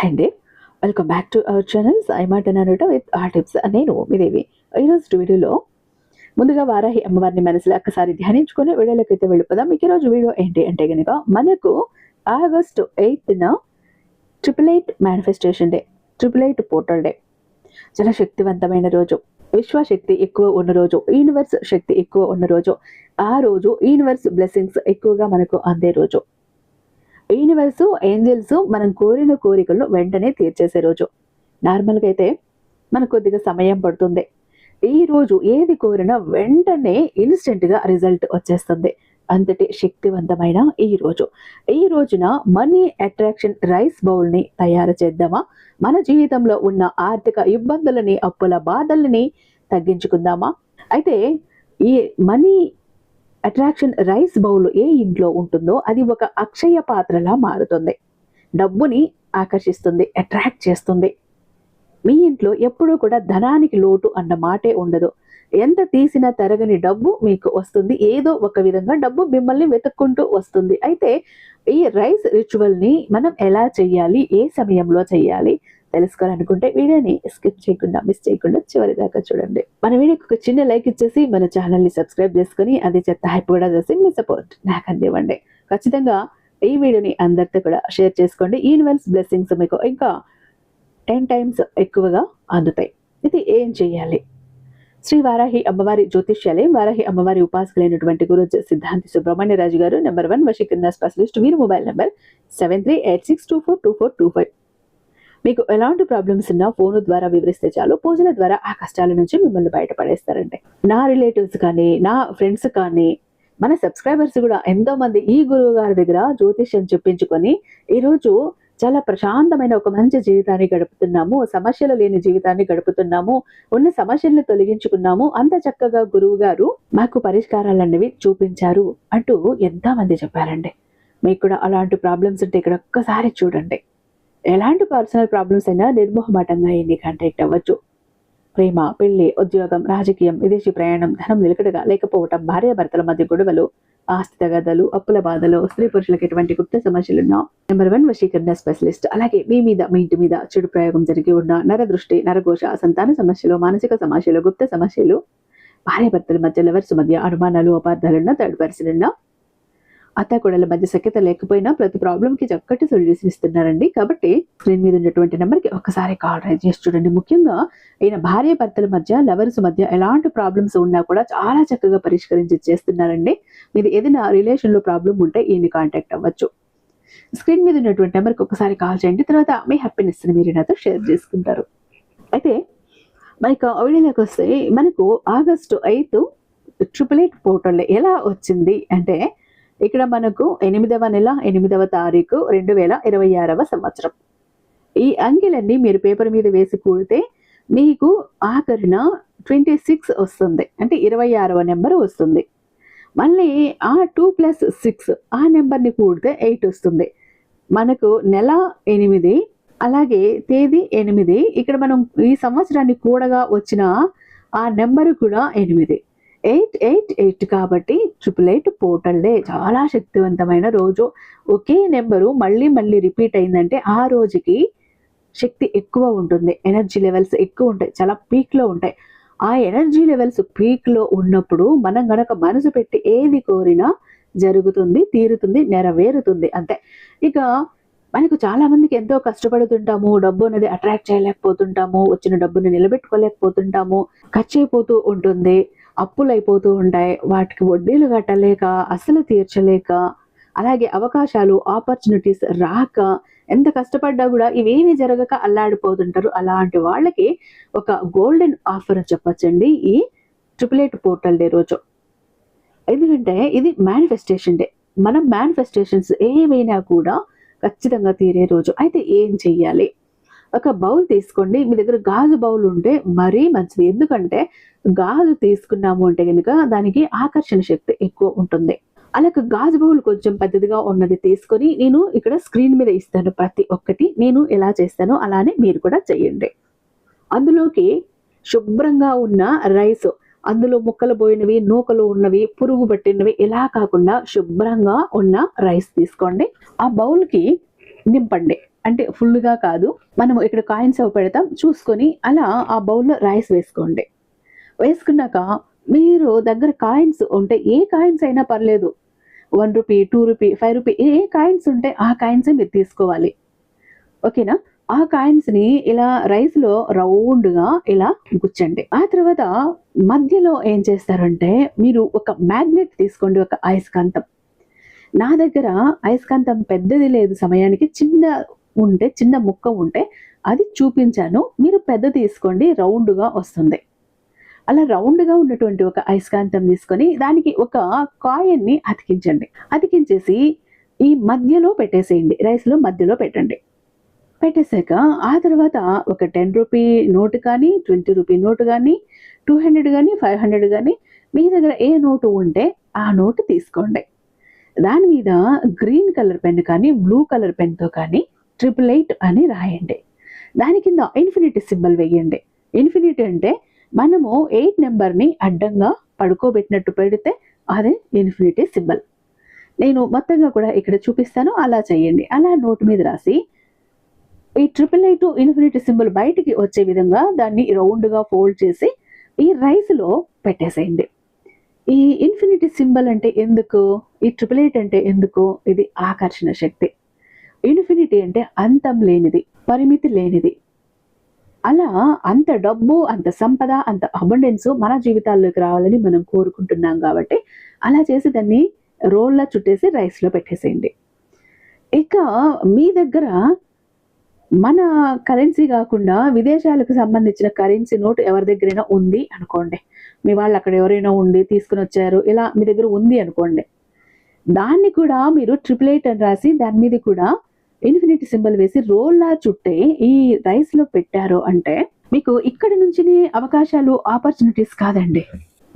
Hi అండి, welcome back to our channel Sai మాట నానుట with are tips. నేను మీ దేవి. ఈరోజు వీడియోలో ముందుగా వారాహి అమ్మవారిని మనసులో ఒక్కసారి ధ్యానించుకొని వీడియోలోకి అయితే వెళ్ళిపోదాం. మీకు ఈరోజు వీడియో ఏంటి అంటే కనుక మనకు ఆగస్టు 8న 888 మేనిఫెస్టేషన్ డే, 888 పోర్టల్ డే. చాలా శక్తివంతమైన రోజు, విశ్వశక్తి ఎక్కువ ఉన్న రోజు, యూనివర్స్ శక్తి ఎక్కువ ఉన్న రోజు. ఆ రోజు యూనివర్స్ బ్లెస్సింగ్స్ ఎక్కువగా మనకు అందే రోజు. యూనివర్స్ ఏంజల్స్ మనం కోరిన కోరికలను వెంటనే తీర్చేసే రోజు. నార్మల్గా అయితే మనకు కొద్దిగా సమయం పడుతుంది. ఈ రోజు ఏది కోరినా వెంటనే ఇన్స్టెంట్గా రిజల్ట్ వచ్చేస్తుంది. అంతటి శక్తివంతమైన ఈ రోజు. ఈ రోజున మనీ అట్రాక్షన్ రైస్ బౌల్ని తయారు చేద్దామా? మన జీవితంలో ఉన్న ఆర్థిక ఇబ్బందులని, అప్పుల బాధల్ని తగ్గించుకుందామా? అయితే ఈ మనీ అట్రాక్షన్ రైస్ బౌల్ ఏ ఇంట్లో ఉంటుందో అది ఒక అక్షయ పాత్రలా మారుతుంది. డబ్బుని ఆకర్షిస్తుంది, అట్రాక్ట్ చేస్తుంది. మీ ఇంట్లో ఎప్పుడూ కూడా ధనానికి లోటు అన్న మాటే ఉండదు. ఎంత తీసినా తరగని డబ్బు మీకు వస్తుంది. ఏదో ఒక విధంగా డబ్బు మిమ్మల్ని వెతుక్కుంటూ వస్తుంది. అయితే ఈ రైస్ రిచువల్ని మనం ఎలా చేయాలి, ఏ సమయంలో చేయాలి తెలుసుకోవాలనుకుంటే వీడియోని స్కిప్ చేయకుండా, మిస్ చేయకుండా చివరి దాకా చూడండి. మన వీడియోకి ఒక చిన్న లైక్ ఇచ్చేసి మన ఛానల్ని సబ్స్క్రైబ్ చేసుకుని అదే చెత్త హైప్ కూడా చేసి మీ సపోర్ట్ నాకు అందివ్వండి. ఖచ్చితంగా ఈ వీడియోని అందరితో కూడా షేర్ చేసుకోండి. యూనివర్స్ బ్లెస్సింగ్స్ మీకు ఇంకా 10 times ఎక్కువగా అందుతాయి. ఇది ఏం చేయాలి? శ్రీ వారాహి అమ్మవారి జ్యోతిష్యాలయం, వారాహి అమ్మవారి ఉపాసకులైనటువంటి గురు సిద్ధాంతి సుబ్రహ్మణ్యరాజు గారు, నెంబర్ 1 వశీకరణ స్పెషలిస్ట్. వీరి మొబైల్ నెంబర్ 7386242425. మీకు ఎలాంటి ప్రాబ్లమ్స్ ఉన్నా ఫోన్ ద్వారా వివరిస్తే చాలు, పూజల ద్వారా ఆ కష్టాల నుంచి మిమ్మల్ని బయటపడేస్తారండి. నా రిలేటివ్స్ కానీ, నా ఫ్రెండ్స్ కానీ, మన సబ్స్క్రైబర్స్ కూడా ఎంతో మంది ఈ గురువు గారి దగ్గర జ్యోతిష్యం చెప్పించుకొని ఈరోజు చాలా ప్రశాంతమైన ఒక మంచి జీవితాన్ని గడుపుతున్నాము, సమస్యలు లేని జీవితాన్ని గడుపుతున్నాము, ఉన్న సమస్యల్ని తొలగించుకున్నాము, అంత చక్కగా గురువు గారు మాకు పరిష్కారాలన్నవి చూపించారు అంటూ ఎంతో మంది చెప్పారండి. మీకు కూడా అలాంటి ప్రాబ్లమ్స్ ఉంటే ఇక్కడ ఒక్కసారి చూడండి. ఎలాంటి పర్సనల్ ప్రాబ్లమ్స్ అయినా నిర్మోహమాటంగా ఎన్ని కాంటాక్ట్ అవ్వచ్చు. ప్రేమ, పెళ్లి, ఉద్యోగం, రాజకీయం, విదేశీ ప్రయాణం, ధనం నిలకడగా లేకపోవటం, భార్యాభర్తల మధ్య గొడవలు, ఆస్తి తగాదాలు, అప్పుల బాధలు, స్త్రీ పురుషులకు ఎటువంటి గుప్త సమస్యలున్నా నెంబర్ 1 వశీకరణ స్పెషలిస్ట్. అలాగే మీ ఇంటి మీద చెడు ప్రయోగం జరిగి ఉన్న నరదృష్టి, నరఘోష, సంతాన సమస్యలు, మానసిక సమస్యలు, గుప్త సమస్యలు, భార్యాభర్తల మధ్య లవర్స్ మధ్య అనుమానాలు, అపార్థాలున్నా, థర్డ్ పర్సన్ ఉన్నా, అత్తాకోడల మధ్య సఖ్యత లేకపోయినా ప్రతి ప్రాబ్లంకి చక్కటి సొల్యూషన్ ఇస్తున్నారండి. కాబట్టి స్క్రీన్ మీద ఉన్నటువంటి నెంబర్కి ఒకసారి కాల్ రైజ్ చేసి చూడండి. ముఖ్యంగా ఈయన భార్య భర్తల మధ్య, లవర్స్ మధ్య ఎలాంటి ప్రాబ్లమ్స్ ఉన్నా కూడా చాలా చక్కగా పరిష్కరించి చేస్తున్నారండి. మీది ఏదైనా రిలేషన్లో ప్రాబ్లం ఉంటే ఈయన కాంటాక్ట్ అవ్వచ్చు. స్క్రీన్ మీద ఉన్నటువంటి నెంబర్కి ఒకసారి కాల్ చేయండి. తర్వాత మీ హ్యాపీనెస్ని మీరు నాతో షేర్ చేసుకుంటారు. అయితే మనకు వీడియోలోకి వస్తే మనకు ఆగస్టు 8 888 పోర్టల్ ఎలా వచ్చింది అంటే, ఇక్కడ మనకు 8వ నెల 8వ తారీఖు 2026వ సంవత్సరం. ఈ అంకెలన్నీ మీరు పేపర్ మీద వేసి కూడితే మీకు ఆఖరిన 26 వస్తుంది. అంటే 26వ నెంబర్ వస్తుంది. మళ్ళీ ఆ 2+6 ఆ నెంబర్ని కూడితే 8 వస్తుంది. మనకు నెల 8, అలాగే తేదీ 8. ఇక్కడ మనం ఈ సంవత్సరాన్ని కూడగా వచ్చిన ఆ నెంబరు కూడా 8. 888 కాబట్టి 888 పోర్టల్ డే. చాలా శక్తివంతమైన రోజు. ఒకే నెంబరు మళ్ళీ మళ్ళీ రిపీట్ అయిందంటే ఆ రోజుకి శక్తి ఎక్కువ ఉంటుంది, ఎనర్జీ లెవెల్స్ ఎక్కువ ఉంటాయి, చాలా పీక్లో ఉంటాయి. ఆ ఎనర్జీ లెవెల్స్ పీక్లో ఉన్నప్పుడు మనం గనక మనసు పెట్టి ఏది కోరినా జరుగుతుంది, తీరుతుంది, నెరవేరుతుంది అంతే. ఇక మనకు చాలా మందికి ఎంతో కష్టపడుతుంటాము, డబ్బు అనేది అట్రాక్ట్ చేయలేకపోతుంటాము, వచ్చిన డబ్బుని నిలబెట్టుకోలేకపోతుంటాము, ఖర్చు అయిపోతూ ఉంటుంది, అప్పులు అయిపోతూ ఉంటాయి, వాటికి వడ్డీలు కట్టలేక, అసలు తీర్చలేక, అలాగే అవకాశాలు, ఆపర్చునిటీస్ రాక, ఎంత కష్టపడ్డా కూడా ఇవేమీ జరగక అల్లాడిపోతుంటారు. అలాంటి వాళ్ళకి ఒక గోల్డెన్ ఆఫర్ అని చెప్పొచ్చండి ఈ 888 పోర్టల్ డే రోజు. ఎందుకంటే ఇది మేనిఫెస్టేషన్ డే. మనం మేనిఫెస్టేషన్స్ ఏవైనా కూడా ఖచ్చితంగా తీరే రోజు. అయితే ఏం చెయ్యాలి? ఒక బౌల్ తీసుకోండి. మీ దగ్గర గాజు బౌల్ ఉంటే మరీ మంచిది. ఎందుకంటే గాజు తీసుకున్నాము అంటే కనుక దానికి ఆకర్షణ శక్తి ఎక్కువ ఉంటుంది. అలాగే గాజు బౌల్ కొంచెం పెద్దదిగా ఉన్నది తీసుకొని నేను ఇక్కడ స్క్రీన్ మీద ఇస్తాను ప్రతి ఒక్కటి. నేను ఎలా చేస్తానో అలానే మీరు కూడా చేయండి. అందులోకి శుభ్రంగా ఉన్న రైస్, అందులో ముక్కలు పోయినవి, నూకలు ఉన్నవి, పురుగు పట్టినవి ఇలా కాకుండా శుభ్రంగా ఉన్న రైస్ తీసుకోండి. ఆ బౌల్కి నింపండి. అంటే ఫుల్గా కాదు, మనము ఇక్కడ కాయిన్స్ అవి పెడతాం చూసుకొని అలా ఆ బౌల్లో రైస్ వేసుకోండి. వేసుకున్నాక మీరు దగ్గర కాయిన్స్ ఉంటే ఏ కాయిన్స్ అయినా పర్లేదు, 1 రూపీ, 2 రూపీ, 5 రూపీ ఏ కాయిన్స్ ఉంటే ఆ కాయిన్సే మీరు తీసుకోవాలి. ఓకేనా? ఆ కాయిన్స్ని ఇలా రైస్లో రౌండ్గా ఇలా గుచ్చండి. ఆ తర్వాత మధ్యలో ఏం చేస్తారంటే మీరు ఒక మ్యాగ్నెట్ తీసుకోండి, ఒక అయస్కాంతం. నా దగ్గర అయస్కాంతం పెద్దది లేదు సమయానికి, చిన్న ముక్క ఉంటే అది చూపించాను. మీరు పెద్ద తీసుకోండి, రౌండ్గా వస్తుంది. అలా రౌండ్గా ఉన్నటువంటి ఒక అయస్కాంతం తీసుకొని దానికి ఒక కాయిన్ని అతికించండి. అతికించేసి ఈ మధ్యలో పెట్టేసేయండి, రైస్లో మధ్యలో పెట్టండి. పెట్టేశాక ఆ తర్వాత ఒక 10 రూపీ నోటు కానీ, 20 రూపీ నోటు కానీ, 200 కానీ, 500 కానీ మీ దగ్గర ఏ నోటు ఉంటే ఆ నోటు తీసుకోండి. దాని మీద గ్రీన్ కలర్ పెన్ కానీ, బ్లూ కలర్ పెన్తో కానీ 888 అని రాయండి. దాని కింద ఇన్ఫినిటీ సింబల్ వేయండి. ఇన్ఫినిటీ అంటే మనము 8 నెంబర్ని అడ్డంగా పడుకోబెట్టినట్టు పెడితే అదే ఇన్ఫినిటీ సింబల్. నేను మొత్తంగా కూడా ఇక్కడ చూపిస్తాను, అలా చేయండి. అలా నోటు మీద రాసి ఈ 888 ఇన్ఫినిటీ సింబల్ బయటికి వచ్చే విధంగా దాన్ని రౌండ్గా ఫోల్డ్ చేసి ఈ రైస్లో పెట్టేసేయండి. ఈ ఇన్ఫినిటీ సింబల్ అంటే ఎందుకు, ఈ 888 అంటే ఎందుకు? ఇది ఆకర్షణ శక్తి. ఇన్ఫినిటీ అంటే అంతం లేనిది, పరిమితి లేనిది. అలా అంత డబ్బు, అంత సంపద, అంత అబండెన్స్ మన జీవితాల్లోకి రావాలని మనం కోరుకుంటున్నాం కాబట్టి అలా చేసి దాన్ని రోల్లా చుట్టేసి రైస్లో పెట్టేసేయండి. ఇక మీ దగ్గర మన కరెన్సీ కాకుండా విదేశాలకు సంబంధించిన కరెన్సీ నోటు ఎవరి దగ్గరైనా ఉంది అనుకోండి, మీ వాళ్ళు అక్కడ ఎవరైనా ఉండి తీసుకుని వచ్చారు, ఇలా మీ దగ్గర ఉంది అనుకోండి, దాన్ని కూడా మీరు 888 అని రాసి దాని మీద కూడా ఇన్ఫినిటీ సింబల్ వేసి రోల్లా చుట్టే ఈ రైస్లో పెట్టారు అంటే మీకు ఇక్కడి నుంచి అవకాశాలు, ఆపర్చునిటీస్ కాదండి,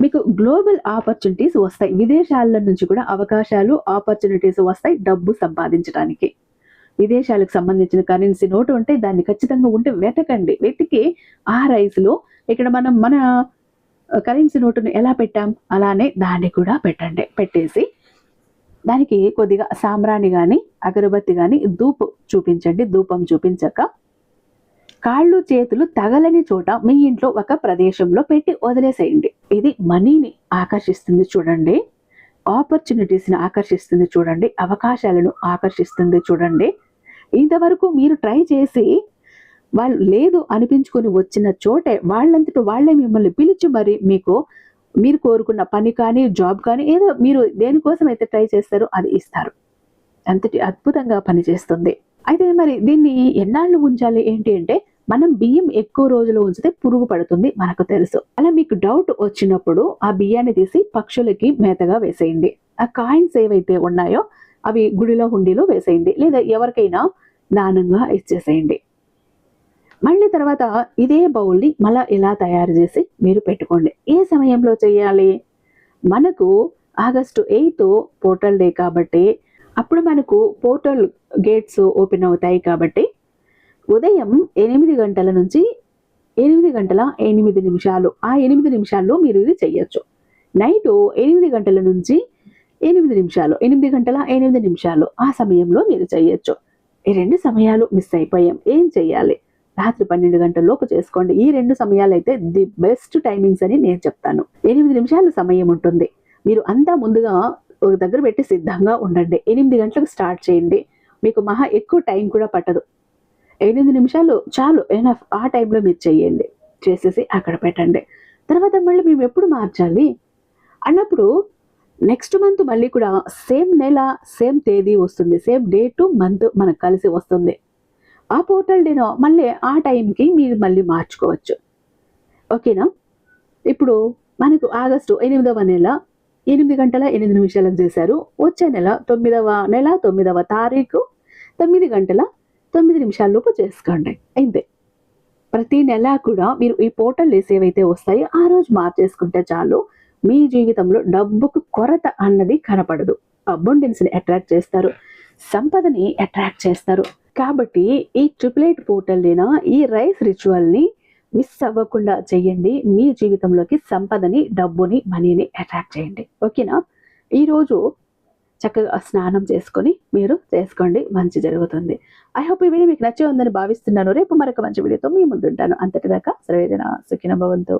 మీకు గ్లోబల్ ఆపర్చునిటీస్ వస్తాయి. విదేశాల నుంచి కూడా అవకాశాలు, ఆపర్చునిటీస్ వస్తాయి డబ్బు సంపాదించడానికి. విదేశాలకు సంబంధించిన కరెన్సీ నోటు ఉంటే దాన్ని ఖచ్చితంగా ఉంటే వెతకండి. వెతికి ఆ రైస్లో ఇక్కడ మనం మన కరెన్సీ నోటును ఎలా పెట్టాం అలానే దాన్ని కూడా పెట్టండి. పెట్టేసి దానికి కొద్దిగా సాంబ్రాణి కానీ, అగరబత్తి కానీ ధూపం చూపించాక కాళ్ళు చేతులు తగలని చోట మీ ఇంట్లో ఒక ప్రదేశంలో పెట్టి వదిలేసేయండి. ఇది మనీని ఆకర్షిస్తుంది చూడండి, ఆపర్చునిటీస్ని ఆకర్షిస్తుంది చూడండి, అవకాశాలను ఆకర్షిస్తుంది చూడండి. ఇంతవరకు మీరు ట్రై చేసి వాళ్ళు లేదు అనిపించుకొని వచ్చిన చోటే వాళ్ళంతట వాళ్ళే మిమ్మల్ని పిలిచి మరి మీరు కోరుకున్న పని కానీ, జాబ్ కానీ, ఏదో మీరు దేనికోసం అయితే ట్రై చేస్తారో అది ఇస్తారు. అంతటి అద్భుతంగా పనిచేస్తుంది. అయితే మరి దీన్ని ఎన్నాళ్ళు ఉంచాలి ఏంటి అంటే, మనం బియ్యం ఎక్కువ రోజులు ఉంచితే పురుగు పడుతుంది మనకు తెలుసు. అలా మీకు డౌట్ వచ్చినప్పుడు ఆ బియ్యాన్ని తీసి పక్షులకి మేతగా వేసేయండి. ఆ కాయిన్స్ ఏవైతే ఉన్నాయో అవి గుడిలో హుండీలో వేసేయండి, లేదా ఎవరికైనా దానంగా ఇచ్చేసేయండి. మళ్ళీ తర్వాత ఇదే బౌల్ని మళ్ళీ ఇలా తయారు చేసి మీరు పెట్టుకోండి. ఏ సమయంలో చేయాలి? మనకు ఆగస్టు 8 పోర్టల్ డే కాబట్టి అప్పుడు మనకు పోర్టల్ గేట్స్ ఓపెన్ అవుతాయి కాబట్టి ఉదయం 8 గంటల నుంచి 8 గంటల 8 నిమిషాలు, ఆ 8 నిమిషాల్లో మీరు ఇది చెయ్యొచ్చు. నైటు 8 గంటల నుంచి 8 నిమిషాలు, 8 గంటల 8 నిమిషాలు ఆ సమయంలో మీరు చెయ్యొచ్చు. ఈ 2 సమయాలు మిస్ అయిపోయాం, ఏం చెయ్యాలి? రాత్రి 12 గంటల లోపు చేసుకోండి. ఈ 2 సమయాలు అయితే ది బెస్ట్ టైమింగ్స్ అని నేను చెప్తాను. 8 నిమిషాలు సమయం ఉంటుంది. మీరు అంతా ముందుగా ఒక దగ్గర పెట్టి సిద్ధంగా ఉండండి. 8 గంటలకు స్టార్ట్ చేయండి. మీకు మహా ఎక్కువ టైం కూడా పట్టదు. 8 నిమిషాలు చాలు, ఎనఫ్. ఆ టైంలో మీరు చేయండి. చేసేసి అక్కడ పెట్టండి. తర్వాత మళ్ళీ మేము ఎప్పుడు మార్చాలి అన్నప్పుడు నెక్స్ట్ మంత్ మళ్ళీ కూడా సేమ్ నెల, సేమ్ తేదీ వస్తుంది, సేమ్ డేటు, మంత్ మనకు కలిసి వస్తుంది. ఆ పోర్టల్ డేనో మళ్ళీ ఆ టైంకి మీరు మళ్ళీ మార్చుకోవచ్చు. ఓకేనా? ఇప్పుడు మనకు ఆగస్టు 8వ నెల 8 గంటల 8 నిమిషాలకు చేశారు. వచ్చే నెల 9వ తారీఖు 9 గంటల 9 నిమిషాల లోపు చేసుకోండి. అంతే. ప్రతి నెల కూడా మీరు ఈ పోర్టల్ డేస్ ఏవైతే వస్తాయో ఆ రోజు మార్చేసుకుంటే చాలు. మీ జీవితంలో డబ్బుకు కొరత అన్నది కనపడదు. అబండెన్స్ని అట్రాక్ట్ చేస్తారు, సంపదని అట్రాక్ట్ చేస్తారు. కాబట్టి ఈ 888 పోర్టల్ డేనా ఈ రైస్ రిచువల్ని మిస్ అవ్వకుండా చేయండి. మీ జీవితంలోకి సంపదని, డబ్బుని, మనీని అట్రాక్ట్ చేయండి. ఓకేనా? ఈరోజు చక్కగా స్నానం చేసుకొని మీరు చేసుకోండి, మంచి జరుగుతుంది. ఐ హోప్ ఈ వీడియో మీకు నచ్చే ఉందని భావిస్తున్నాను. రేపు మరొక మంచి వీడియోతో మీ ముందుంటాను. అంతటిదాకా సర్వేజన సుఖినో భవంతు.